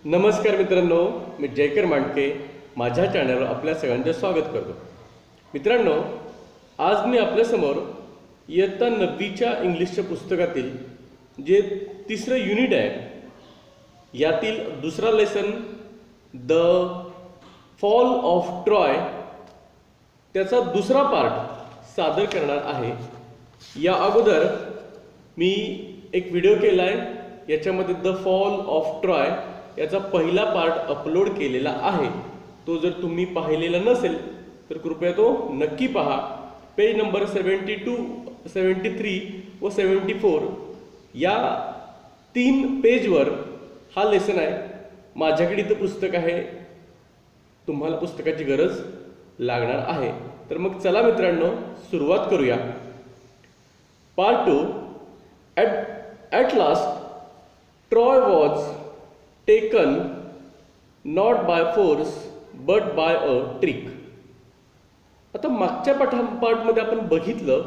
नमस्कार मित्रांनो, मी जयकर मांडके माझ्या चॅनलवर आपल्या सगळ्यांचे स्वागत करतो. मित्रांनो, आज मी आपल्यासमोर इयत्ता 9वीच्या इंग्लिशच्या पुस्तकातील जे तिसरं युनिट आहे यातील दुसरा lesson the fall of Troy त्याचा दुसरा पार्ट सादर करणार आहे. या अगोदर मी एक व्हिडिओ केला आहे, याच्यामध्ये द फॉल ऑफ ट्रॉय याचा पहिला पार्ट अपलोड केलेला आहे. तो जर तुम्ही पाहिलेला नसेल तर कृपया तो नक्की पहा. पेज नंबर 72, 73 व 74 या 3 पेजवर हा लेसन आहे. माझ्याकडे इथं पुस्तक आहे, तुम्हाला पुस्तकाची गरज लागणार आहे. तर मग चला मित्रांनो, सुरुवात करूया. Part 2. At last Troy was taken not by force but by a trick. आता मागच्या पाठमध्ये आपण बघितलं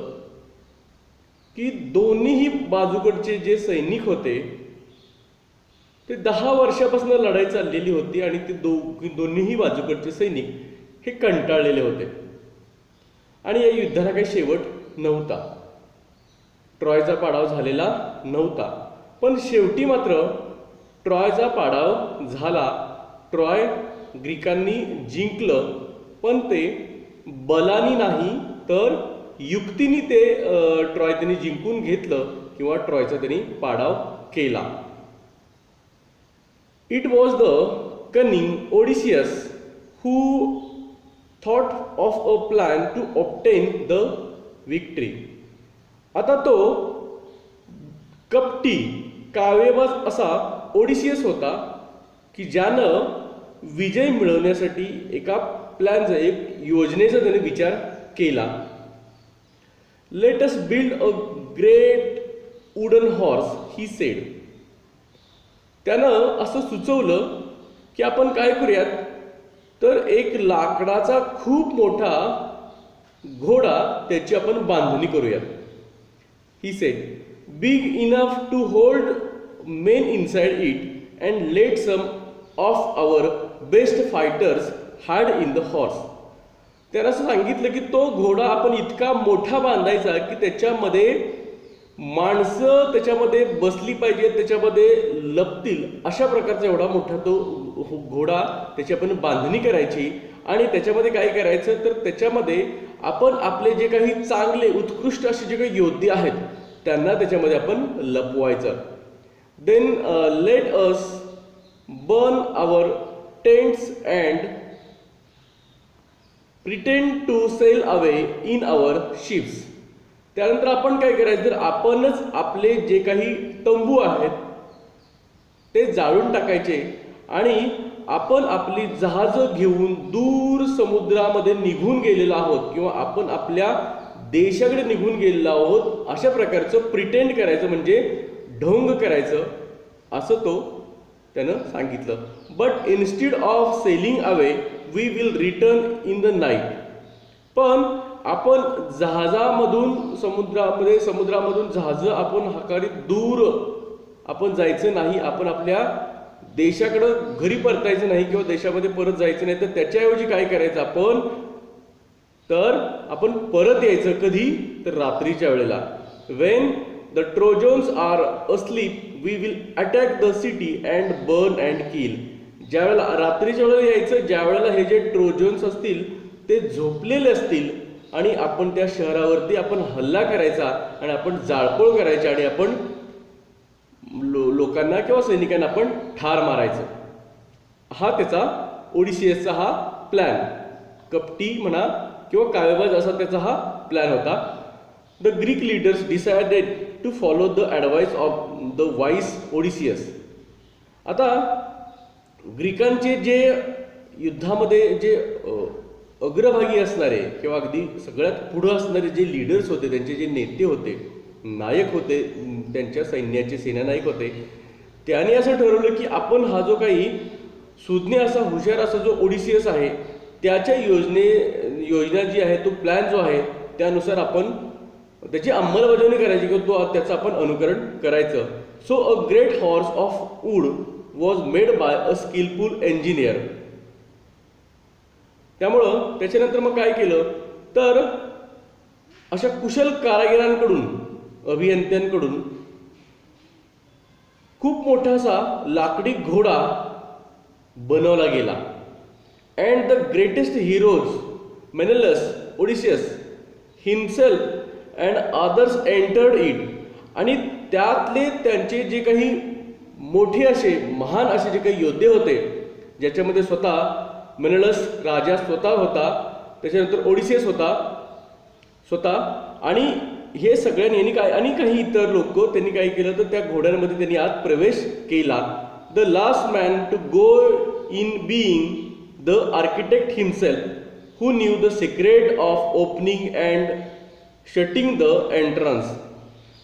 की दोन्हीही बाजूकडचे जे सैनिक होते ते 10 वर्षापासून लढाई चाललेली होती आणि ते दोन्हीही बाजूकडचे सैनिक हे कंटाळलेले होते आणि या युद्धाला काही शेवट नव्हता. ट्रॉयचा पाडाव झालेला नव्हता, पण शेवटी मात्र ट्रॉयचा पाडाव झाला. ट्रॉय ग्रीकांनी जिंकलं, पण ते बलानी नाही तर युक्तीने ते ट्रॉय त्यांनी जिंकून घेतलं किंवा ट्रॉयचा त्यांनी पाडाव केला. It was the cunning Odysseus who thought of a plan to obtain the victory. आता तो कपटी कावेबाज असा ओडिसियस होता की ज्यानं विजय मिळवण्यासाठी एका प्लॅनचा, एक योजनेचा त्याने विचार केला. Let us build a great wooden horse, he said. त्यानं असं सुचवलं की आपण काय करूयात, तर एक लाकडाचा खूप मोठा घोडा त्याची आपण बांधणी करूयात. He said, big enough to hold men inside it, and let some of our best fighters hide in the horse. त्याला असं सांगितलं की तो घोडा आपण इतका मोठा बांधायचा की त्याच्यामध्ये माणसं त्याच्यामध्ये बसली पाहिजेत, त्याच्यामध्ये लपतील, अशा प्रकारचा एवढा मोठा तो घोडा त्याची आपण बांधणी करायची. आणि त्याच्यामध्ये काय करायचं, तर त्याच्यामध्ये आपण आपले जे काही चांगले उत्कृष्ट असे जे काही योद्धे आहेत त्यांना त्याच्यामध्ये आपण लपवायचं. Then let us burn our tents and pretend to sail away in our ships. त्यानंतर आपण काय करायचं, तर आपणच आपले जे काही तंबू आहेत ते जाळून टाकायचे आणि आपण आपली जहाजं घेऊन दूर समुद्रामध्ये निघून गेलेलो आहोत किंवा आपण आपल्या देशाकडे निघून गेलेलो आहोत, अशा प्रकारचं प्रिटेंड करायचं, म्हणजे ढोंग करायचं, असं तो त्यानं सांगितलं. But instead of sailing away we will return in the night. पण आपण जहाजामधून समुद्रामधून जहाजं आपण हाकारीत दूर आपण जायचं नाही, आपण आपल्या देशाकडं घरी परतायचं नाही किंवा देशामध्ये परत जायचं नाही. तर त्याच्याऐवजी काय करायचं आपण परत यायचं. कधी, तर रात्रीच्या वेळेला. When the Trojans are asleep we will attack the city and burn and kill. ज्यावेळेला रात्रीच्या वेळेला यायचं, ज्या वेळेला हे जे ट्रोजन्स असतील ते झोपलेले असतील आणि आपण त्या शहरावरती आपण हल्ला करायचा आणि आपण जाळपोळ करायची आणि आपण लोकांना किंवा सैनिकांना आपण ठार मारायचं. हा त्याचा ओडिसियसचा हा प्लॅन, कपटी म्हणा किंवा कावेबाज असा त्याचा हा प्लॅन होता. The Greek leaders decided to follow the advice of the wise Odysseus. आता ग्रीकांचे जे युद्धामध्ये जे अग्रभागी असणारे किंवा अगदी सगळ्यात पुढं असणारे जे लीडर्स होते, त्यांचे जे नेते होते, नायक होते, त्यांच्या सैन्याचे सेनानायक होते, त्याने असं ठरवलं की आपण हा जो काही सुज्ञ असा हुशार असा जो ओडिसियस आहे त्याच्या योजना जी आहे, तो प्लॅन जो आहे त्यानुसार आपण त्याची अंमलबजावणी करायची किंवा तो त्याचं आपण अनुकरण करायचं. So a great horse of wood was made by a skilful engineer. त्यामुळं त्याच्यानंतर मग काय केलं तर अशा कुशल कारागिरांकडून, अभियंत्यांकडून खूप मोठा असा लाकडी घोडा बनवला गेला. And the greatest heroes Menelaus, Odysseus himself and others entered it. आणि त्यातले त्यांचे जे काही मोठे असे महान असे जे काही योद्धे होते, ज्याच्यामध्ये स्वतः मेनेलस राजा स्वतः होता, त्याच्यानंतर ओडिसियस होता स्वतः, आणि हे सगळ्यांनी आणि काही इतर लोक त्यांनी काय केलं तर त्या घोड्यांमध्ये त्यांनी आत प्रवेश केला. The last man to go in being the architect himself, who knew the secret of opening and shutting the entrance.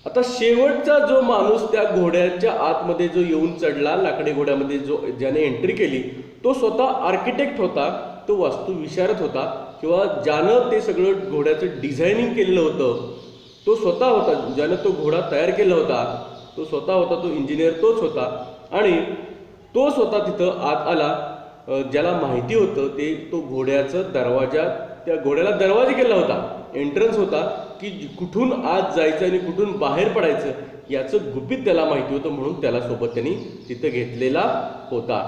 आता शेवटचा जो माणूस त्या घोड्याच्या आतमध्ये जो येऊन चढला, लाकडी घोड्यामध्ये ज्याने एंट्री केली, तो स्वतः आर्किटेक्ट होता, तो वास्तुविशारद होता, किंवा ज्यानं ते सगळं घोड्याचं डिझायनिंग केलेलं होतं तो स्वतः होता. ज्यानं तो घोडा तयार केला होता तो स्वतः होता, तो इंजिनियर तोच होता. आणि तो स्वतः तिथं आत आला. ज्याला माहिती होतं ते तो घोड्याचं दरवाजा, त्या घोड्याला दरवाजा केला होता, एंट्रन्स होता, की कुठून आत जायचं आणि कुठून बाहेर पडायचं याचं गुपित त्याला माहिती होतं, म्हणून त्याला सोबत त्यांनी तिथं घेतलेला होता.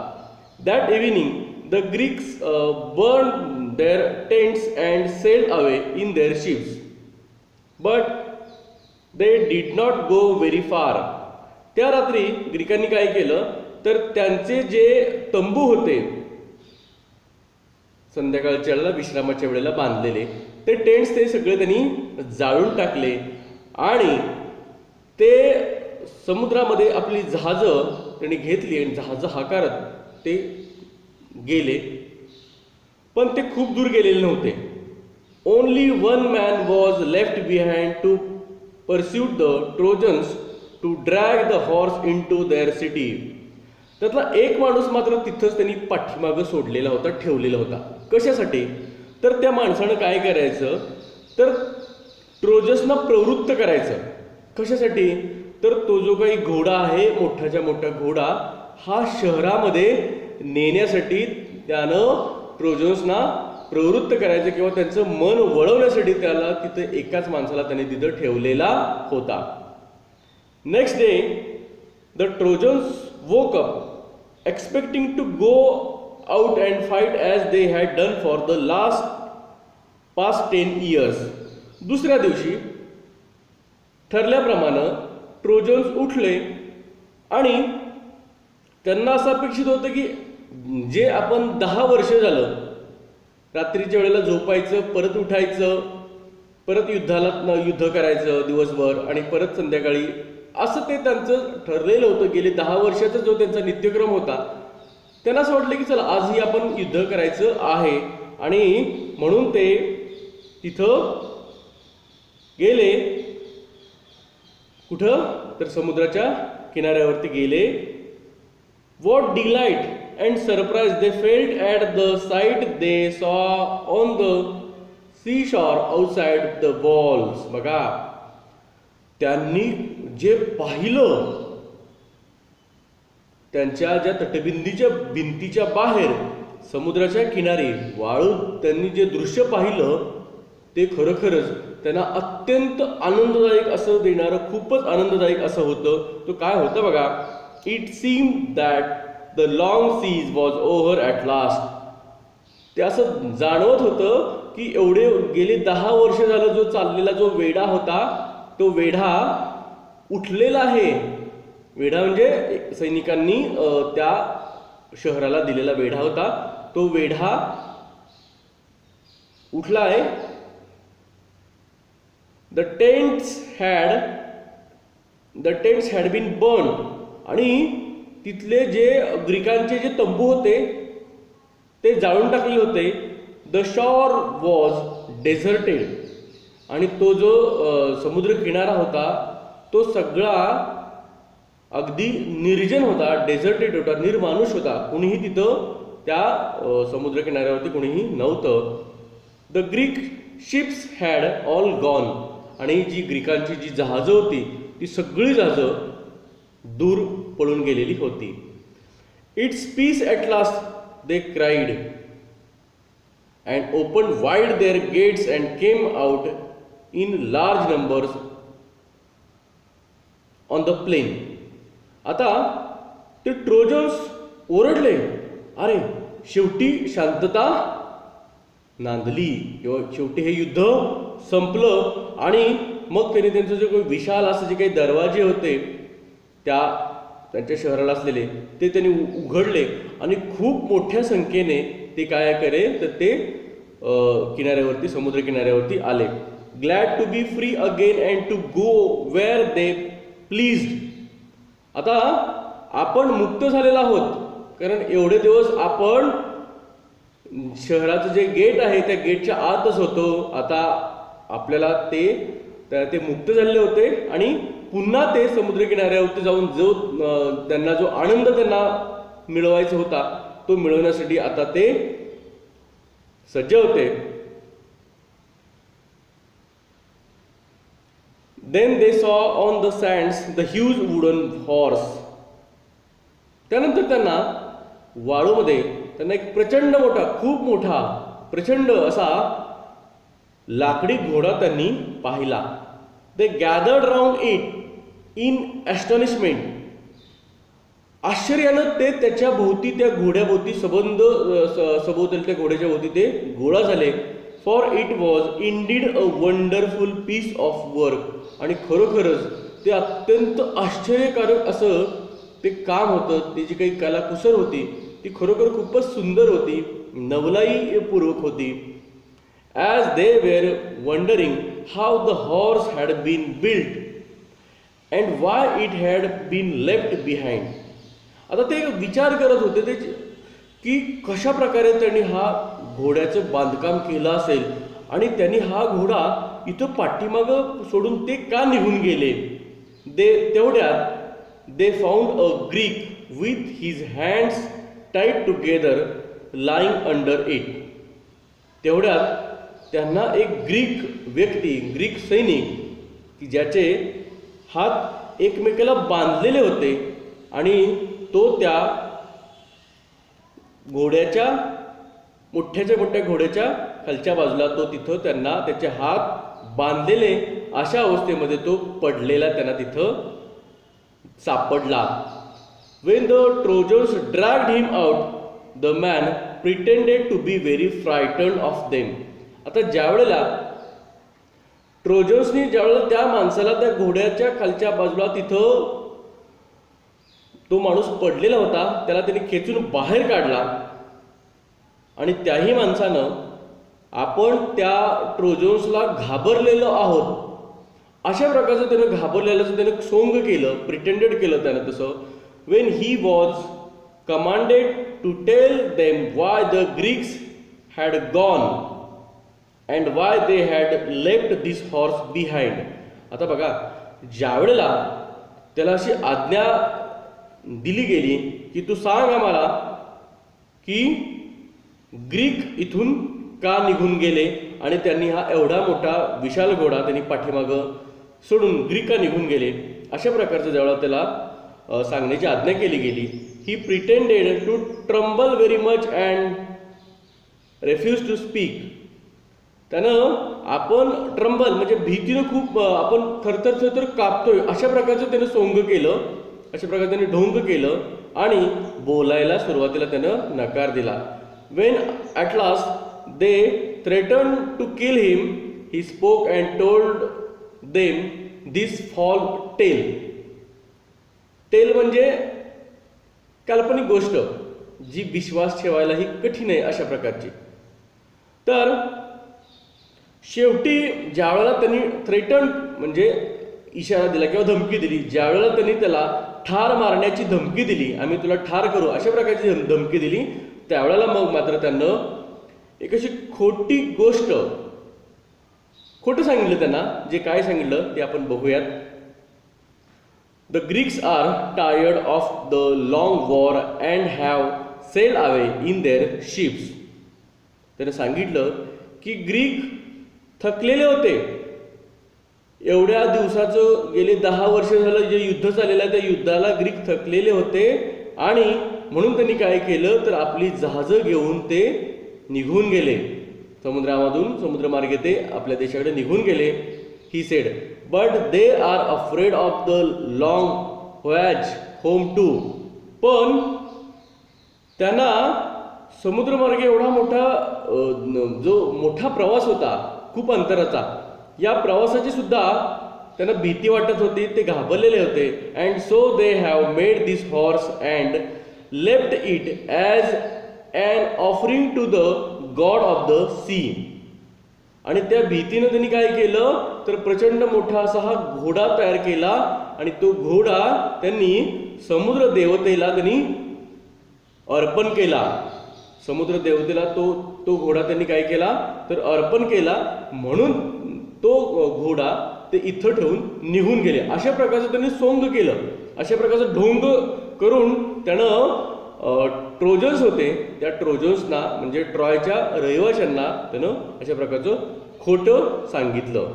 That evening the Greeks burn their tents and sailed away in their ships, but they did not go very far. त्या रात्री ग्रीकांनी काय केलं तर त्यांचे जे तंबू होते संध्याकाळच्या वेळेला, विश्रामाच्या वेळेला बांधलेले, ते टेंट्स ते सगळे त्यांनी जाळून टाकले आणि ते समुद्रामध्ये आपली जहाजं त्यांनी घेतली आणि जहाजं हाकारत ते गेले. पण ते खूप दूर गेलेले नव्हते. Only one man was left behind to pursue the Trojans to drag the horse into their city. त्यातला एक माणूस मात्र तिथंच त्यांनी पाठीमागं सोडलेला होता, ठेवलेला होता. कशासाठी तर त्या माणसानं काय करायचं तर ट्रोजन्सना प्रवृत्त करायचं. कशासाठी तर तो जो काही घोडा आहे, मोठाच्या मोठा घोडा, हा शहरामध्ये नेण्यासाठी त्यानं ट्रोजन्सना प्रवृत्त करायचं किंवा त्यांचं मन वळवण्यासाठी त्याला तिथं एकाच माणसाला त्याने तिथं ठेवलेला होता. Next day the trojans woke up expecting to go out and fight as they had done for the past 10 years. दुसऱ्या दिवशी ठरल्याप्रमाणे ट्रोजन्स उठले आणि त्यांना असं अपेक्षित होतं की जे आपण 10 वर्ष झालं रात्रीच्या वेळेला झोपायचं, परत उठायचं, परत युद्ध करायचं दिवसभर आणि परत संध्याकाळी, असं ते त्यांचं ठरलेलं होतं. गेले 10 वर्षाचा जो त्यांचा नित्यक्रम होता, त्यांना असं वाटलं की चला आजही आपण युद्ध करायचं आहे. आणि म्हणून ते तिथं गेले. कुठं तर समुद्राच्या किनाऱ्यावरती गेले. What delight and surprise they felt at the sight they saw on the seashore outside the walls. बघा, त्यांनी जे पाहिलं त्यांच्या ज्या तटबिंदीच्या भिंतीच्या बाहेर समुद्राच्या किनारी वाळू, त्यांनी जे दृश्य पाहिलं ते खरोखरच त्यांना अत्यंत आनंददायक असं देणारं, खूपच आनंददायक असं होतं. तो काय होतं बघा, it seem that the long siege was over at last. ते असं जाणवत होतं की एवढे गेले 10 वर्ष झालं जो चाललेला जो वेढा होता, तो वेढा उठलेला आहे. वेढा म्हणजे सैनिकांनी त्या शहराला दिलेला वेढा होता, तो वेढा उठला आहे. The tents had been burn. आणि तिथले जे ग्रीकांचे जे तंबू होते ते जाळून टाकले होते. The shore was deserted. आणि तो जो समुद्र किनारा होता तो सगळा अगदी निर्जन होता, डेझर्टेड होता, निर्मानुष होता. कुणीही तिथं त्या समुद्र किनाऱ्यावरती कुणीही नव्हतं. The Greek ships had all gone. आणि जी ग्रीकांची जी जहाजं होती ती सगळी जहाजं दूर पळून गेलेली होती. It's peace at last they cried and open wide their gates and came out in large numbers on the plain. आता ते ट्रोजन्स ओरडले, अरे शेवटी शांतता नांदली किंवा शेवटी हे युद्ध संपलं. आणि मग त्यांनी त्यांचं जे काही विशाल असं जे काही दरवाजे होते त्यांच्या शहराला असलेले ते त्यांनी उघडले आणि खूप मोठ्या संख्येने ते काय करे तर ते किनाऱ्यावरती समुद्र किनाऱ्यावरती आले. Glad to be free again and to go where they pleased. आता आपण मुक्त झालेला आहोत, कारण एवढे दिवस आपण शहराचं जे गेट आहे त्या गेटच्या आतच होतो. आता आपल्याला ते मुक्त झालेले होते आणि पुन्हा ते समुद्र किनाऱ्यावरती जाऊन त्यांना जो आनंद त्यांना मिळवायचा होता तो मिळवण्यासाठी आता ते सज्ज होते. Then they saw on the sands the huge wooden horse. त्यानंतर त्यांना वाळूमध्ये त्यांना एक प्रचंड मोठा, खूप मोठा, प्रचंड असा लाकडी घोडा त्यांनी पाहिला. They gathered round it in astonishment. आश्चर्यानं ते त्याच्या भोवती, त्या घोड्याभोवती सभोवताली त्या घोड्याच्या भोवती ते गोळा झाले. For it was indeed a wonderful piece of work. आणि खरोखरच ते अत्यंत आश्चर्यकारक असं ते काम होतं. ती जी काही कलाकुसर होती ती खरोखर खूपच सुंदर होती, नवलाईपूर्वक होती. As they were wondering how the horse had been built and why it had been left behind. आता ते विचार करत होते ते की कशा प्रकारे त्यांनी हा घोड्याचं बांधकाम केलं असेल आणि त्यांनी हा घोडा इथं पाठीमागं सोडून ते का निघून गेले. तेवढ्यात they found a Greek with his hands tight together lying under it. तेवढ्यात त्यांना एक ग्रीक व्यक्ती, ग्रीक सैनिक की ज्याचे हात एकमेकाला बांधलेले होते आणि तो त्या घोड्याच्या मोठ्या घोड्याच्या खालच्या बाजूला तो तिथं त्यांना त्याचे हात बांधलेले अशा अवस्थेमध्ये तो पडलेला त्यांना तिथं सापडला. When the Trojans dragged him out, the man pretended to be very frightened of them. आता ज्यावेळेला ट्रोजन्सनी ज्यावेळेला त्या माणसाला त्या घोड्याच्या खालच्या बाजूला तिथं तो माणूस पडलेला होता त्याला त्यांनी खेचून बाहेर काढला आणि त्याही माणसानं आपण त्या ट्रोजन्सला घाबरलेलो आहोत अशा प्रकारचं त्यानं घाबरलेलं त्यानं सोंग केलं, प्रिटेंडेड केलं त्यानं तसं. when he was commanded to tell them why the Greeks had gone and why they had left this horse behind. आता बघा, ज्यावेळेला त्याला अशी आज्ञा दिली गेली की तू सांग आम्हाला की ग्रीक इथून का निघून गेले आणि त्यांनी हा एवढा मोठा विशाल घोडा त्यांनी पाठीमागं सोडून ग्रीक का निघून गेले, अशा प्रकारचं ज्यावेळेला त्याला सांगण्याची आज्ञा केली गेली. He pretended to tremble very much and refuse to speak. त्यानं आपण ट्रम्बल म्हणजे भीतीनं खूप आपण थरथर कापतोय अशा प्रकारचं त्यानं सोंग केलं, अशा प्रकारे त्याने ढोंग केलं आणि बोलायला सुरुवातीला त्यानं नकार दिला. When at last they threatened to kill him, he spoke and told them this false tale. Tale म्हणजे काल्पनिक गोष्ट जी विश्वास ठेवायलाही कठीण आहे अशा प्रकारची. तर शेवटी ज्यावेळेला त्यांनी थ्रेटन म्हणजे इशारा दिला किंवा धमकी दिली, ज्यावेळेला त्यांनी त्याला ठार मारण्याची धमकी दिली, आम्ही तुला ठार करू अशा प्रकारची धमकी दिली, त्यावेळेला मग मात्र त्यानं एक अशी खोटं सांगितलं त्यांना. जे काय सांगितलं ते आपण बघूयात. The Greeks are tired of the long war and have sailed away in their ships. त्यानं सांगितलं की ग्रीक थकलेले होते एवढ्या दिवसाचं गेले 10 वर्ष झालं जे युद्ध चाललेलं आहे त्या युद्धाला ग्रीक थकलेले होते आणि म्हणून त्यांनी काय केलं तर आपली जहाजं घेऊन ते निघून गेले समुद्रामधून, समुद्रमार्गे ते आपल्या देशाकडे निघून गेले. He said but they are afraid of the long voyage home too. पण त्यांना समुद्रमार्गे एवढा मोठा जो मोठा प्रवास होता खूप अंतराचा, या प्रवासाची सुद्धा त्यांना भीती वाटत होती, ते घाबरलेले होते. And so they have made this horse and left it as an offering to the god of the sea. आणि त्या भीतीनं त्यांनी काय केलं तर प्रचंड मोठा असा हा घोडा तयार केला आणि तो घोडा त्यांनी समुद्र देवतेला त्यांनी अर्पण केला. समुद्र देवतेला तो घोडा त्यांनी काय केला तर अर्पण केला, म्हणून तो घोडा ते इथं ठेवून निघून गेले. अशा प्रकारचं त्यांनी सोंग केलं, अशा प्रकारचं ढोंग करून त्यानं ट्रोजन्स होते त्या ट्रोजन्सना म्हणजे ट्रॉयच्या रहिवाशांना त्यानं अशा प्रकारचं खोटं सांगितलं.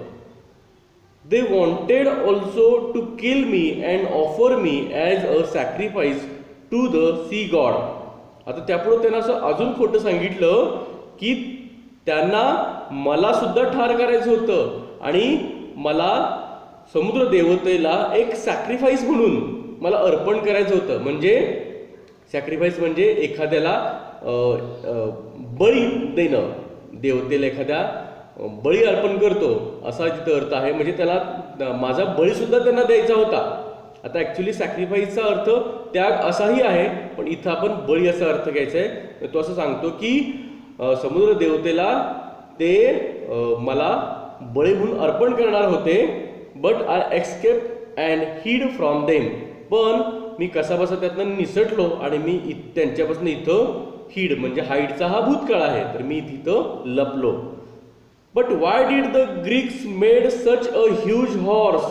They wanted also to kill me and offer me as a sacrifice to the sea god. आता त्यापुढे त्यांना असं अजून खोटं सांगितलं की त्यांना मला सुद्धा ठार करायचं होतं आणि मला समुद्र देवतेला एक सॅक्रिफाईस म्हणून मला अर्पण करायचं होतं. म्हणजे सॅक्रिफाईस म्हणजे एखाद्याला बळी देणं, देवतेला एखाद्या बळी अर्पण करतो असा तिथं अर्थ आहे. म्हणजे त्याला माझा बळी सुद्धा त्यांना द्यायचा होता. आता ॲक्च्युली सॅक्रिफाईसचा अर्थ त्याग असाही आहे, पण इथं आपण बळी असा अर्थ घ्यायचा आहे. तो असं सांगतो की समुद्र देवतेला ते मला बळी म्हणून अर्पण करणार होते. बट आय एक्सकेप अँड हिड फ्रॉम देम. पण मी कसाबसा त्यातनं निसटलो आणि मी त्यांच्यापासून इथं हिड म्हणजे हाईडचा हा भूतकाळ आहे, तर मी तिथं लपलो. But why did the Greeks made such a huge horse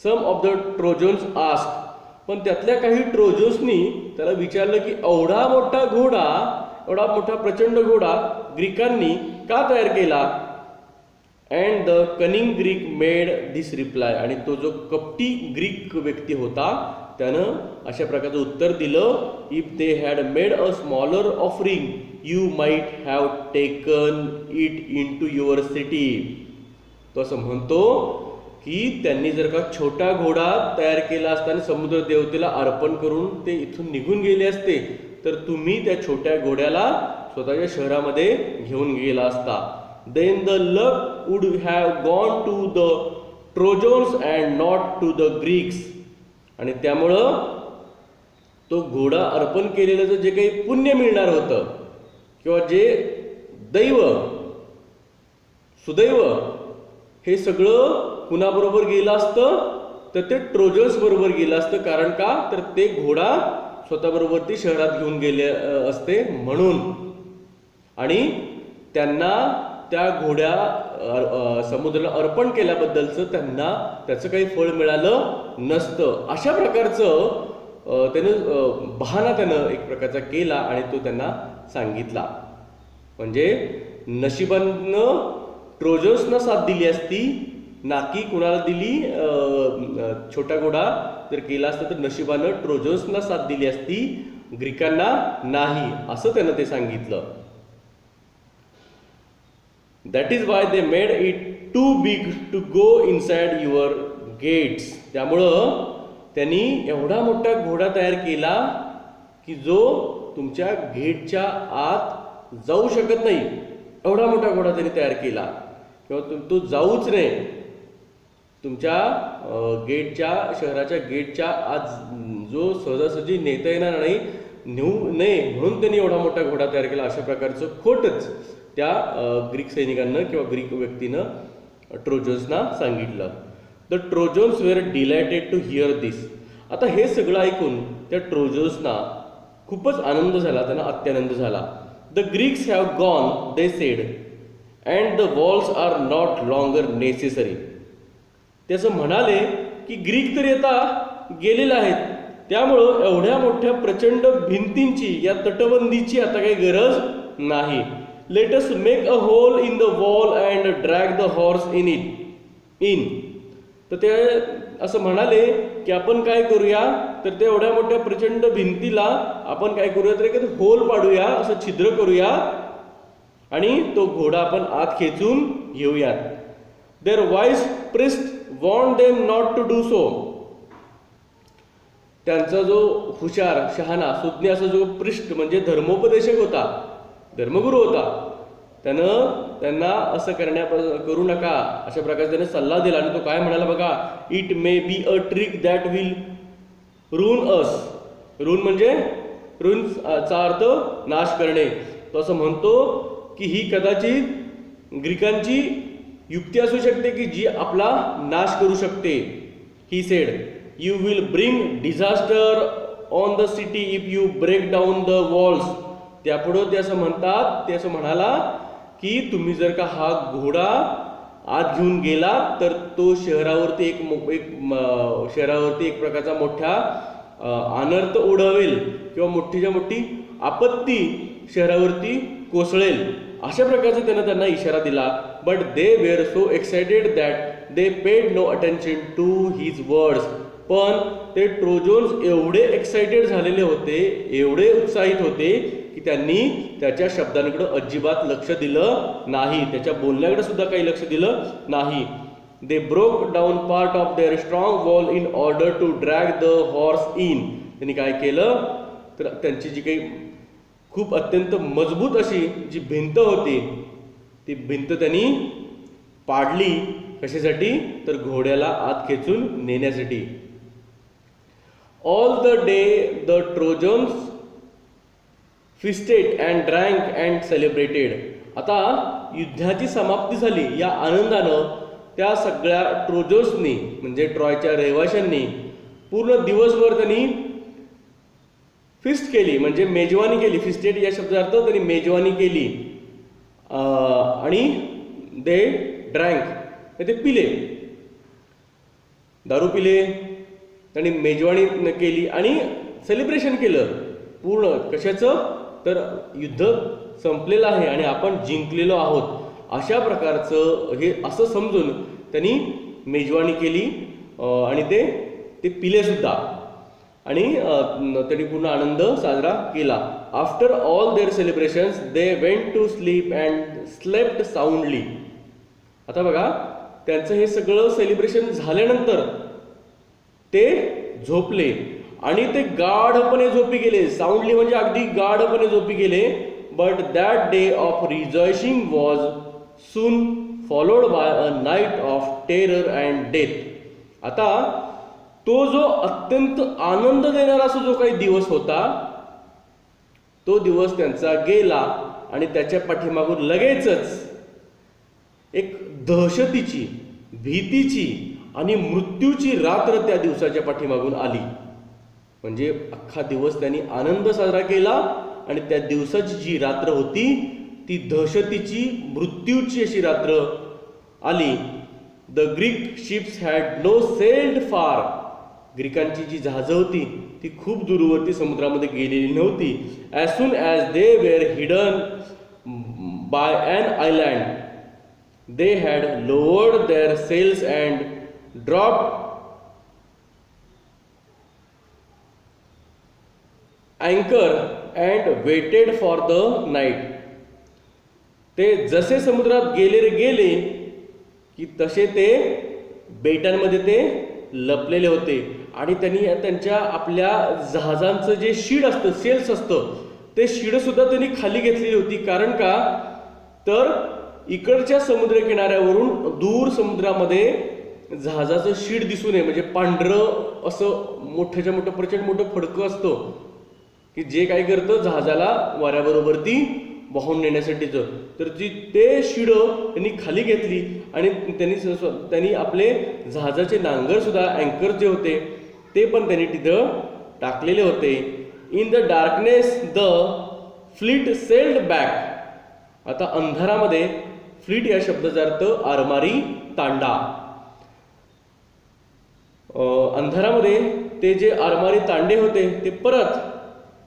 some of the Trojans ask. पण त्यातल्या काही ट्रोजन्सनी त्याला विचारलं की एवढा मोठा घोडा, एवढा मोठा प्रचंड घोडा ग्रीकांनी का तयार केला. अँड द कनिंग ग्रीक मेड दिस रिप्लाय. आणि तो जो कपटी ग्रीक व्यक्ती होता त्यानं अशा प्रकारचं उत्तर दिलं, if they had made a smaller offering you might have taken it in to your city. तो असं म्हणतो की त्यांनी जर का छोटा घोडा तयार केला असता आणि समुद्र देवतेला अर्पण करून ते इथून निघून गेले असते तर तुम्ही त्या छोट्या घोड्याला स्वतःच्या शहरामध्ये घेऊन गेला असता. Then the luck would have gone to the Trojans and not to the Greeks. आणि त्यामुळं तो घोडा अर्पण केलेलं जे काही पुण्य मिळणार होतं किंवा जे दैव सुदैव हे सगळं कुणाबरोबर गेलं असतं तर ते ट्रोजन्स बरोबर गेलं असतं. कारण का तर ते घोडा स्वतःबरोबर ती शहरात घेऊन गेले असते म्हणून. आणि त्यांना त्या घोड्या समुद्राला अर्पण केल्याबद्दलचं त्यांना त्याचं काही फळ मिळालं नसतं. अशा प्रकारचं त्यानं बहाणा त्यानं एक प्रकारचा केला आणि तो त्यांना सांगितला. म्हणजे नशिबानं ट्रोजन्सना साथ दिली असती, ना की कुणाला दिली. छोटा घोडा जर केला असता तर नशिबानं ट्रोजन्सना साथ दिली असती, ग्रीकांना नाही, असं त्यानं ते सांगितलं. That is why they made it too big to go inside your gates. त्यामुळं त्यांनी एवढा मोठा घोडा तयार केला की जो तुमच्या गेटच्या आत जाऊ शकत नाही. एवढा मोठा घोडा त्यांनी तयार केला किंवा तो जाऊच नाही. तुमच्या गेटच्या शहराच्या गेटच्या आत जो सहजासहजी नेता येणार नाही, नेऊ नये म्हणून त्यांनी एवढा मोठा घोडा तयार केला. अशा प्रकारचं खोटच त्या ग्रीक सैनिकांना किंवा ग्रीक व्यक्तीनं ट्रोजन्सना सांगितलं. The Trojans were delighted to hear this. आता हे सगळं ऐकून त्या ट्रोजन्सना खूपच आनंद झाला, त्यांना अत्यानंद झाला. The Greeks have gone they said and the walls are not longer necessary. ते असं म्हणाले की ग्रीक तरी आता गेलेले आहेत, त्यामुळं एवढ्या मोठ्या प्रचंड भिंतींची या तटबंदीची आता काही गरज नाही. Let us make a whole in the wall and drag the horse in it. In. तर ते असं म्हणाले की आपण काय करूया, तर ते एवढ्या मोठ्या प्रचंड भिंतीला आपण काय करूया, तर एक होल पाडूया, असं छिद्र करूया आणि तो घोडा आपण आत खेचून घेऊयात. Their wise priest want them not to do so. त्यांचा जो हुशार, शहाणा, सुज्ञ असा जो पृष्ठ म्हणजे धर्मोपदेशक होता, धर्मगुरू होता, त्यानं त्यांना असं करू नका अशा प्रकारे त्याने सल्ला दिला. आणि तो काय म्हणाला बघा, it may be a trick that will ruin us. Ruin म्हणजे रूनचा अर्थ नाश करणे. तो असं म्हणतो की ही कदाचित ग्रीकांची युक्ती असू शकते की जी आपला नाश करू शकते. He said, you will bring disaster on the city if you break down the walls. त्यापुढं ते असं म्हणतात, ते असं म्हणाला की तुम्ही जर का हा घोडा आत घेऊन गेला तर तो शहरावरती शहरावरती एक प्रकारचा मोठा अनर्थ ओढवेल किंवा मोठीच्या मोठी आपत्ती शहरावरती कोसळेल. अशा प्रकारचा त्यानं त्यांना इशारा दिला. But they were so excited that they paid no attention to his words. पण ते ट्रोजन्स एवढे एक्साइटेड झालेले होते, एवढे उत्साहित होते की त्यांनी त्याच्या शब्दांकडे अजिबात लक्ष दिलं नाही, त्याच्या बोलण्याकडे सुद्धा काही लक्ष दिलं नाही. They broke down part of their strong wall in order to drag the horse in. त्यांनी काय केलं, तर त्यांची जी काही खूप अत्यंत मजबूत अशी जी भिंत होती, ती भिंत त्यांनी पाडली. कशासाठी, तर घोड्याला आत खेचून नेण्यासाठी. All the day the trojans fisted and drank and celebrated. आता युद्धाची समाप्ती झाली या आनंदानं त्या सगळ्या ट्रोजन्सनी म्हणजे ट्रॉयच्या रहिवाशांनी पूर्ण दिवसभर त्यांनी फिस्ट केली, म्हणजे मेजवानी केली. फिस्टेड या शब्दाचा अर्थ त्यांनी मेजवानी केली. आणि दे ड्रँक, ते पिले, दारू पिले, त्यांनी मेजवानी केली आणि सेलिब्रेशन केलं. पूर्ण कशाचं, तर युद्ध संपलेलं आहे आणि आपण जिंकलेलो आहोत अशा प्रकारचं हे असं समजून त्यांनी मेजवानी केली आणि ते पिले सुद्धा आणि त्यांनी पूर्ण आनंद साजरा केला. After all their celebrations they went to sleep and slept soundly. आता बघा, त्यांचं हे सगळं सेलिब्रेशन झाल्यानंतर ते झोपले आणि ते गाढपणे झोपी गेले. साऊंडली म्हणजे अगदी गाढपणे झोपी गेले. But that day of rejoicing was soon followed by a night of terror and death. आता तो जो अत्यंत आनंद देणारा असा जो काही दिवस होता, तो दिवस त्यांचा गेला आणि त्याच्या पाठीमागून लगेचच एक दहशतीची, भीतीची आणि मृत्यूची रात्र त्या दिवसाच्या पाठीमागून आली. म्हणजे अख्खा दिवस त्यांनी आनंद साजरा केला आणि त्या दिवसाची जी रात्र होती ती दहशतीची, मृत्यूची अशी रात्र आली. The Greek ships had no sailed far. ग्रीकांची जी जहाजं होती ती खूप दूरवरती समुद्रामध्ये गेलेली नव्हती. As soon as they were hidden by an island they had lowered their sails and dropped अँकर and waited for the night. ते जसे समुद्रात गेले की तसे ते बेटांमध्ये ते लपलेले होते आणि त्यांनी त्यांच्या आपल्या जहाजांचं जे शीड असतं, सेल्स असतं, ते शीड सुद्धा त्यांनी खाली घेतलेली होती. कारण का, तर इकडच्या समुद्र किनाऱ्यावरून दूर समुद्रामध्ये जहाजाचं शीड दिसू नये, म्हणजे पांढरं असं मोठ्याच्या मोठं प्रचंड मोठं फडकं असतं की जे काय करतं जहाजाला वाऱ्याबरोबरती वाहून नेण्यासाठीचं. तर ते शिड त्यांनी खाली घेतली आणि त्यांनी आपले जहाजाचे नांगर सुद्धा, अँकर जे होते ते पण त्यांनी तिथं टाकलेले होते. In the darkness the fleet sailed back. आता अंधारामध्ये, फ्लीट या शब्दाचा अर्थ आरमारी, तांडा. अंधारामध्ये ते जे आरमारी तांडे होते ते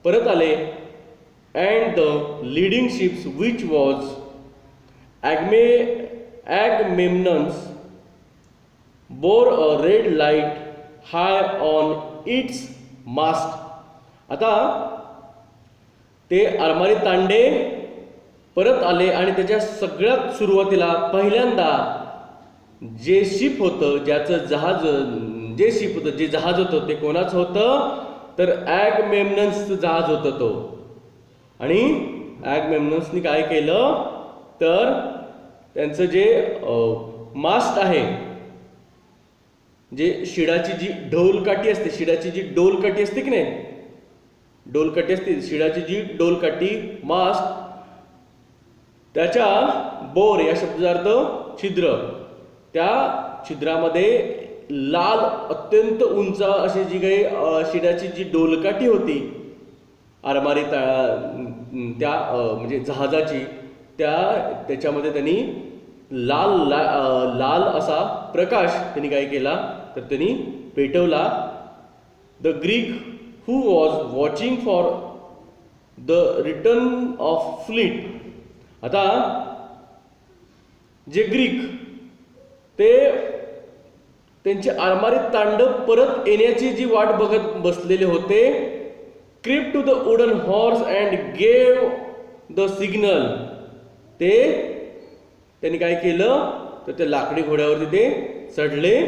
परत आले. And the leading ships, which was Agamemnon's bore a red light high on its mast. आता ते आरमारी तांडे परत आले आणि त्याच्या सगळ्यात सुरुवातीला पहिल्यांदा जे शिप होतं, ज्याचं जहाज, जे शिप होतं, जे जहाज होतं ते कोणाचं होतं, तर ॲगमेम्नन्सचं जहाज होतं तो. आणि ॲगमेम्नन्सनी काय केलं, तर त्यांचं जे मास्ट आहे, जे शिडाची जी ढोलकाठी असते, शिडाची जी डोलकाठी असते की नाही, डोलकाठी असते, शिडाची जी डोलकाठी मास्ट, त्याच्या बोर या शब्दाचा अर्थ छिद्र, त्या छिद्रामध्ये लाल अत्यंत उंच अशी जी काही शिडाची जी डोलकाठी होती आरमारी त्या म्हणजे जहाजाची, त्याच्यामध्ये त्यांनी लाल असा प्रकाश त्यांनी काय केला, तर त्यांनी पेटवला. The Greek who was watching for the return of fleet. आता जे ग्रीक ते त्यांचे आरमारी तांडव परत येण्याची जी वाट बघत बसलेले होते, creep to the wooden horse and gave the signal. ते त्यांनी काय केलं, तर त्या लाकडी घोड्यावरती ते चढले.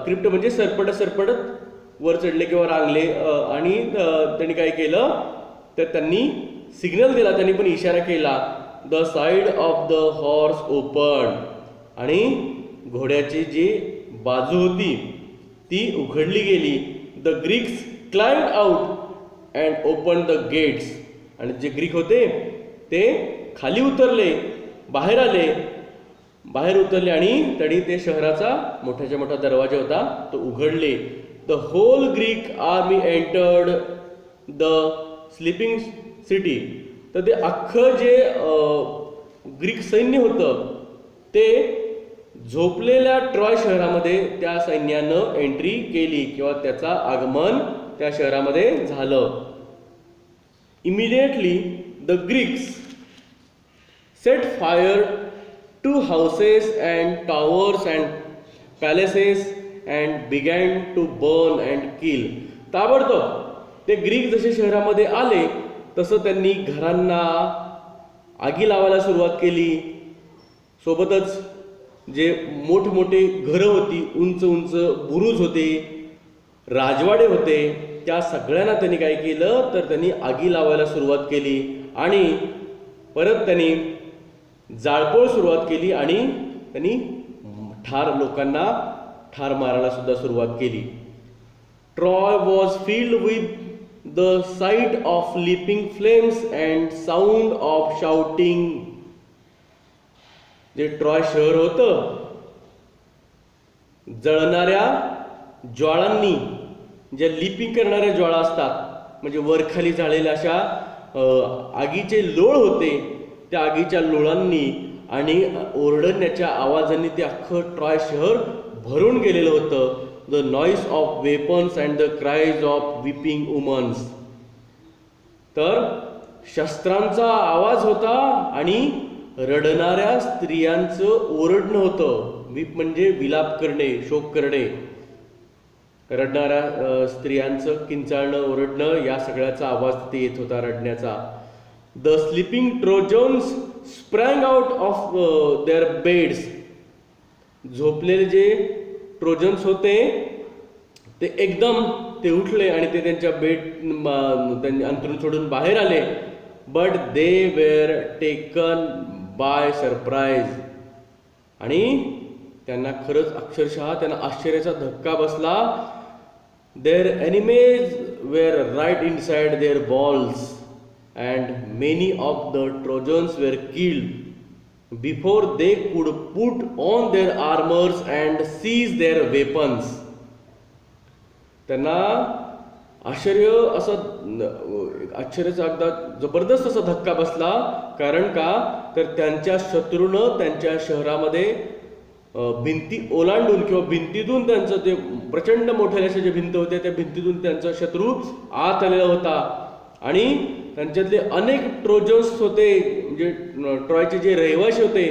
क्रिप्ट म्हणजे सरपटत वर चढले किंवा रांगले. आणि त्यांनी काय केलं, तर त्यांनी सिग्नल दिला, त्यांनी पण इशारा केला. The side of the horse open. आणि घोड्याची जी बाजू होती ती उघडली गेली. The Greeks climbed out and open the gates. आणि जे ग्रीक होते ते खाली उतरले, बाहेर आले, बाहेर उतरले आणि तरी ते शहराचा मोठ्याच्या मोठा दरवाजा होता तो उघडले. The whole Greek army entered the sleeping city. तर ते अख्खं जे ग्रीक सैन्य होतं ते झोपलेल्या ट्रॉय शहरामध्ये त्या सैन्यानं एंट्री केली किंवा त्याचा आगमन त्या शहरामध्ये झालं. Immediately the Greeks set fire to houses and towers and palaces and began to burn and kill. ताबडतोब ते ग्रीक जसे शहरामध्ये आले तसं त्यांनी घरांना आगी लावायला सुरुवात केली. सोबतच जे मोठमोठे घरं होती, उंच उंच बुरुज होते, राजवाडे होते, त्या सगळ्यांना त्यांनी काय केलं, तर त्यांनी आगी लावायला सुरुवात केली. आणि परत त्यांनी जाळपोळ सुरुवात केली आणि त्यांनी लोकांना ठार मारायला सुद्धा सुरुवात केली. Troy was filled with the site of leaping flames and sound of shouting. जे ट्रॉय शहर होतं जळणाऱ्या ज्वाळांनी, ज्या लिपिंग करणाऱ्या ज्वाळा असतात म्हणजे वरखाली झालेल्या अशा आगीचे लोळ होते, त्या आगीच्या लोळांनी आणि ओरडण्याच्या आवाजांनी ते अख्खं ट्रॉय शहर भरून गेलेलं होतं. The noise of weapons and the cries of weeping womens. तर शस्त्रांचा आवाज होता आणि रडणाऱ्या स्त्रियांचं ओरडणं होतं. विप म्हणजे विलाप करणे, शोक करणे. रडणाऱ्या स्त्रियांचं किंचाळणं, ओरडणं या सगळ्याचा आवाज तिथे येत होता, रडण्याचा. The sleeping Trojans sprang out of their beds. झोपलेले जे ट्रोजन्स होते ते एकदम ते उठले आणि ते त्यांच्या त्यांनी अंथरूण सोडून बाहेर आले. But they were taken by surprise. आणि त्यांना खरंच अक्षरशः त्यांना आश्चर्याचा धक्का बसला. Their enemies were right inside their walls and many of the Trojans were killed before they could put on their armors and seize their weapons. त्यांना आश्चर्याचा अगदा जबरदस्त असा धक्का बसला. कारण का, तर त्यांच्या शत्रूनं त्यांच्या शहरामध्ये भिंती ओलांडून किंवा भिंतीतून त्यांचं ते प्रचंड मोठ्या अशा ज्या भिंत होत्या त्या भिंतीतून त्यांचा शत्रू आत आलेला होता. आणि त्यांच्यातले अनेक ट्रोजन्स होते, म्हणजे ट्रॉयचे जे रहिवासी होते,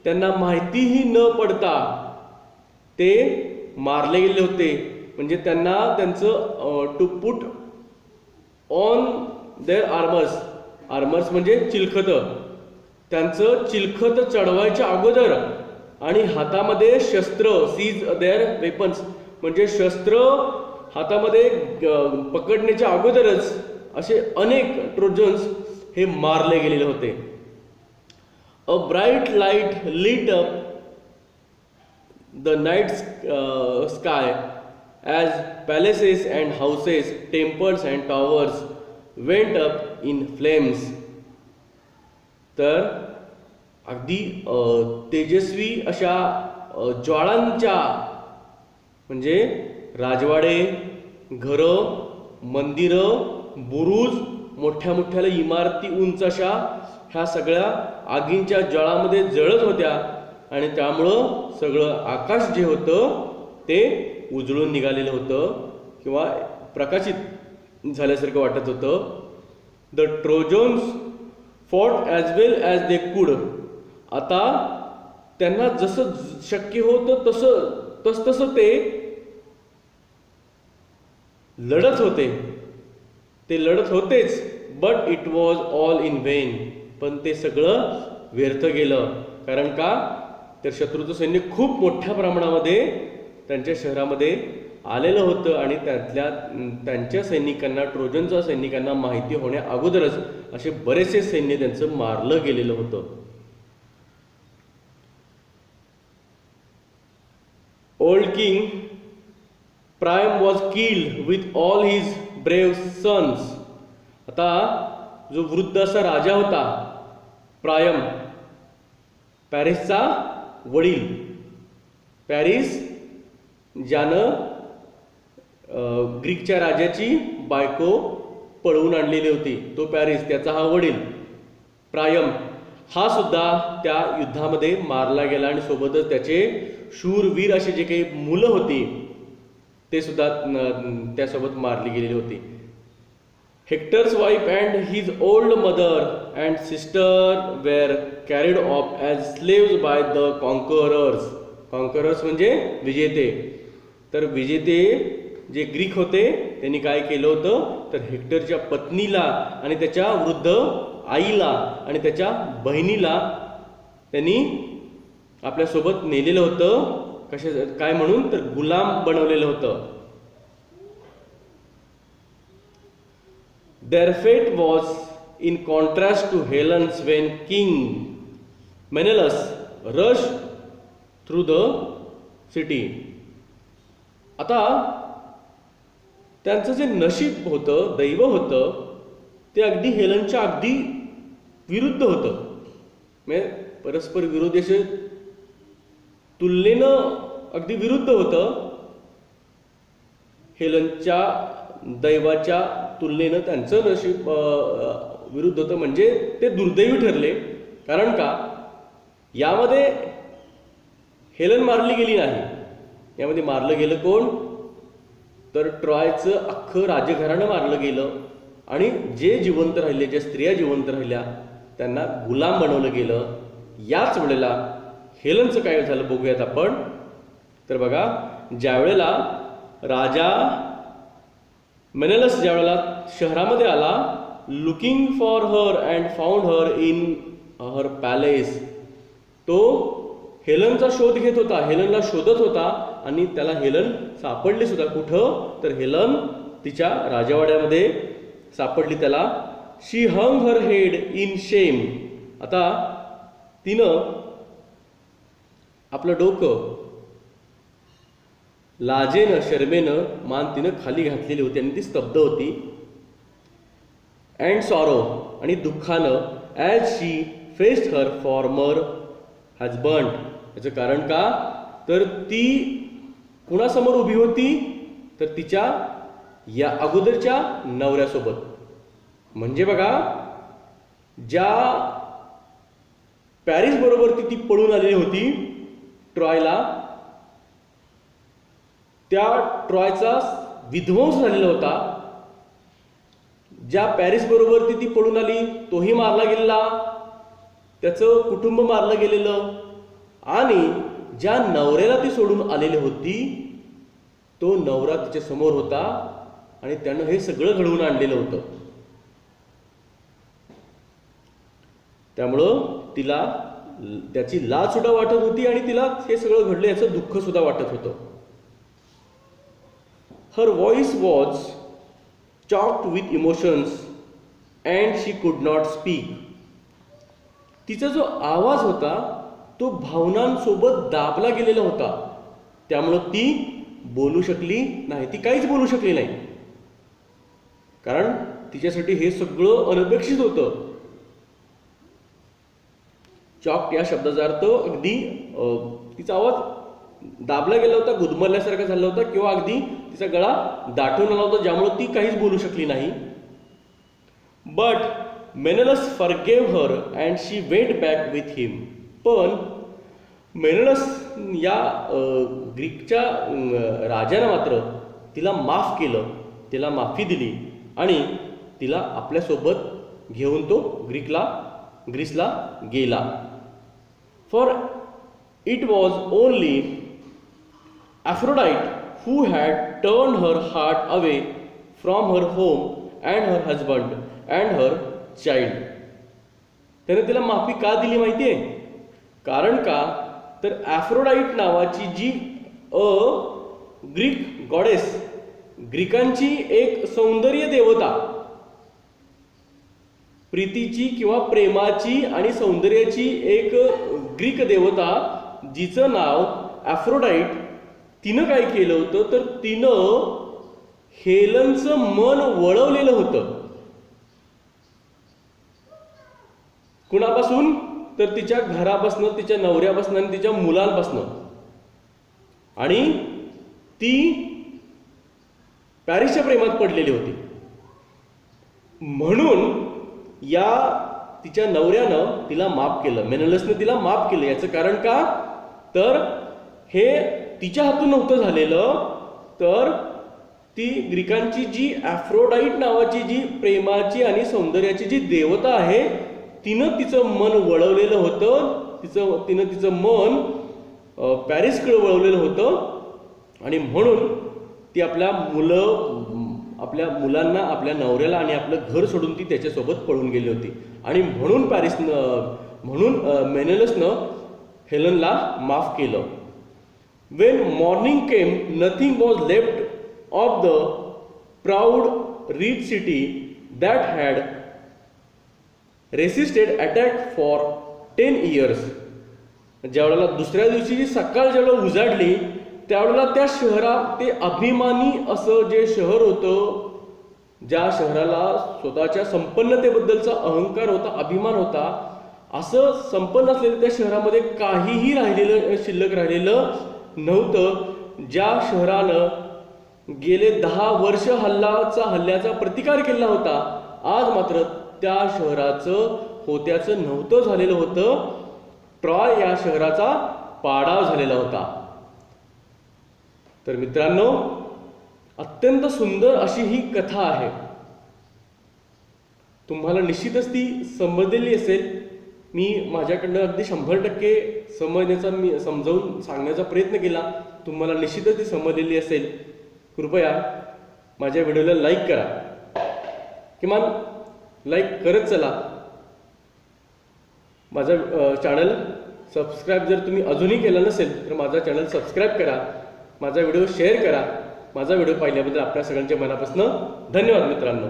त्यांना माहितीही न पडता ते मारले गेले होते. म्हणजे त्यांना त्यांचं to put on their armours म्हणजे चिलखतं, त्यांचं चिलखत चढवायच्या अगोदर आणि हातामध्ये शस्त्र, सीज देअर वेपन्स म्हणजे शस्त्र हातामध्ये पकडण्याच्या अगोदरच असे अनेक ट्रोजन्स हे मारले गेलेले होते. A bright light lit up the night sky as palaces and houses, temples and towers went up in flames. तर अगदी तेजस्वी अशा ज्वाळांच्या म्हणजे राजवाडे, घरं, मंदिरं, बुरुज, मोठ्या मोठ्या इमारती उंच अशा ह्या सगळ्या आगींच्या ज्वाळामध्ये जळत होत्या आणि त्यामुळं सगळं आकाश जे होतं ते उजळून निघालेलं होतं किंवा प्रकाशित झाल्यासारखं वाटत होतं. The trojans fought as well as they could. आता त्यांना जसं शक्य होतं तसं ते लढत होते. ते लढत होतेच, but it was all in Wien. पण ते सगळं व्यर्थ गेलं. कारण का, तर शत्रूचं सैन्य खूप मोठ्या प्रमाणामध्ये त्यांच्या शहरामध्ये आलेलं होतं आणि त्यांच्या सैनिकांना, ट्रोजनच्या सैनिकांना माहिती होण्या अगोदरच असे बरेचसे सैन्य त्यांचं मारलं गेलेलं होतं. Old king Priam was killed with all his brave sons. आता जो वृद्ध असा राजा होता प्रायम, पॅरिसचा वडील, पॅरिस ज्यानं ग्रीकच्या राजाची बायको पळवून आणलेली होती, तो पॅरिस, त्याचा हा वडील प्रायम, हा सुद्धा त्या युद्धामध्ये मारला गेला आणि सोबतच त्याचे शूरवीर असे जे काही मुलं होती ते सुद्धा त्यासोबत मारली गेलेली होती. Hector's wife and his old mother and sister were carried off as slaves by the conquerors. Conquerors म्हणजे विजेते. तर विजेते जे ग्रीक होते त्यांनी काय केलं होतं, तर हेक्टरच्या पत्नीला आणि त्याच्या वृद्ध आईला आणि त्याच्या बहिणीला त्यांनी आपल्यासोबत नेलेलं होतं. काय म्हणून, तर गुलाम बनवलेलं होतं. Their fate was in contrast to Helen's when King Menelaus rushed through the city. आता त्यांचं जे नशीब होतं, दैव होतं, ते अगदी हेलनच्या अगदी विरुद्ध होतं. म्हणजे परस्पर विरोधी असे तुलनेनं अगदी विरुद्ध होतं. हेलनच्या दैवाच्या तुलनेनं त्यांचं नशीब विरुद्ध होतं, म्हणजे ते दुर्दैवी ठरले. कारण का, यामध्ये हेलन मारली गेली नाही. यामध्ये मारलं गेलं कोण, तर ट्रॉयचं अख्खं राजघराणं मारलं गेलं आणि जे जिवंत राहिले, ज्या स्त्रिया जिवंत राहिल्या त्यांना गुलाम बनवलं गेलं. याच वेळेला हेलनचं काय झालं बघूयात आपण. तर बघा, ज्यावेळेला राजा मेनेलस ज्यावेळेला शहरामध्ये आला, looking for her and found her in her palace, तो हेलनचा शोध घेत होता, हेलनला शोधत होता आणि त्याला हेलन सापडली सुद्धा. कुठं, तर हेलन तिच्या राजवाड्यामध्ये सापडली त्याला. शी हंग हर हेड इन शेम. आता तिनं आपलं डोकं लाजेनं, शर्मेनं मान तिनं खाली घातलेली होती आणि ती स्तब्ध होती. अँड सॉरो, आणि दुःखानं, ॲज शी फेस्ड हर फॉर्मर हजबंड. याचं कारण का, तर ती कुणासमोर उभी होती, तर तिच्या या अगोदरच्या नवऱ्यासोबत. म्हणजे बघा, ज्या पॅरिस बरोबर ती पळून आलेली होती ट्रॉयला, त्या ट्रॉयचा विध्वंस झालेला होता. ज्या पॅरिस बरोबर ती पळून आली तोही मारला गेलेला, त्याचं कुटुंब मारलं गेलेलं. आणि ज्या नवऱ्याला ती सोडून आलेली होती तो नवरा तिच्या समोर होता आणि त्यानं हे सगळं घडवून आणलेलं होतं. त्यामुळं तिला त्याची लाज सुद्धा वाटत होती आणि तिला हे सगळं घडलं याचं दुःख सुद्धा वाटत होतं. Her voice was choked with emotions and she could not speak. तिचा जो आवाज होता तो भावनांसोबत दाबला गेलेला होता. त्यामुळं ती बोलू शकली नाही, ती काहीच बोलू शकली नाही, कारण तिच्यासाठी हे सगळं अनपेक्षित होतं. चॉक या शब्दाचा अर्थ अगदी तिचा आवाज दाबला गेला होता, गुदमरल्यासारखा झाला होता किंवा अगदी तिचा गळा दाटून आला होता, ज्यामुळे ती काहीच बोलू शकली नाही. But Menelaus forgave her and she went back with him. पण मेनेलस या ग्रीकच्या राजानं मात्र तिला माफ केलं, तिला माफी दिली आणि तिला आपल्यासोबत घेऊन तो ग्रीसला गेला. For it was only Aphrodite who had turned her heart away from her home and her husband and her child. त्याने तिला माफी का दिली माहिती आहे? कारण का तर ॲफ्रोडाईट नावाची जी ग्रीक गॉडेस, ग्रीकांची एक सौंदर्य देवता, प्रीतीची किंवा प्रेमाची आणि सौंदर्याची एक ग्रीक देवता, जिचं नाव ॲफ्रोडाईट, तिनं काय केलं होतं तर तिनं हेलनचं मन वळवलेलं होतं. कुणापासून तर तिच्या घरापासनं, तिच्या नवऱ्यापासनं आणि तिच्या मुलांपासनं. आणि ती पॅरिसच्या प्रेमात पडलेली होती. म्हणून या तिच्या नवऱ्यानं तिला माफ केलं, मेनेलसनं तिला माफ केलं. याचं कारण का तर हे तिच्या हातून नव्हतं झालेलं, तर ती ग्रीकांची जी ॲफ्रोडाईट नावाची जी प्रेमाची आणि सौंदर्याची जी देवता आहे तिनं तिचं मन वळवलेलं होतं. तिनं तिचं मन पॅरिसकडे वळवलेलं होतं आणि म्हणून ती आपल्या मुलांना, आपल्या नवऱ्याला आणि आपलं घर सोडून ती त्याच्यासोबत पळून गेली होती. आणि म्हणून मेनेलसनं हेलनला माफ केलं. When morning came, nothing was left of the proud rich city that had resisted attack for 10 years. ज्यावेळेला दुसऱ्या दिवशी सकाळ ज्यावेळेला उजाडली त्यावेळेला त्या शहरात ते अभिमानी असं जे शहर होतं, ज्या शहराला स्वतःच्या संपन्नतेबद्दलचा अहंकार होता, अभिमान होता, असं संपन्न असलेलं त्या शहरामध्ये काहीही शिल्लक राहिलेलं नव्हतं. ज्या शहरानं गेले 10 वर्ष हल्ल्याचा प्रतिकार केला होता, आज मात्र त्या शहराचं होत्याचं नव्हतं झालेलं होतं. ट्रॉय या शहराचा पाडाव झालेला होता. तर मित्रांनो, अत्यंत सुंदर अशी ही कथा आहे. तुम्हाला निश्चितच ती समजलेली असेल. मी माझ्याकडनं अगदी 100% मी समजावून सांगण्याचा प्रयत्न केला. तुम्हाला निश्चितच ती समजलेली असेल. कृपया माझ्या व्हिडिओला लाईक करा, किमान लाईक करत चला. माझा चॅनल सबस्क्राईब जर तुम्ही अजूनही केलं नसेल तर माझा चॅनल सबस्क्राईब करा, माझा व्हिडिओ शेअर करा. माझा व्हिडिओ पाहिल्याबद्दल आपल्या सगळ्यांच्या मनापासून धन्यवाद मित्रांनो.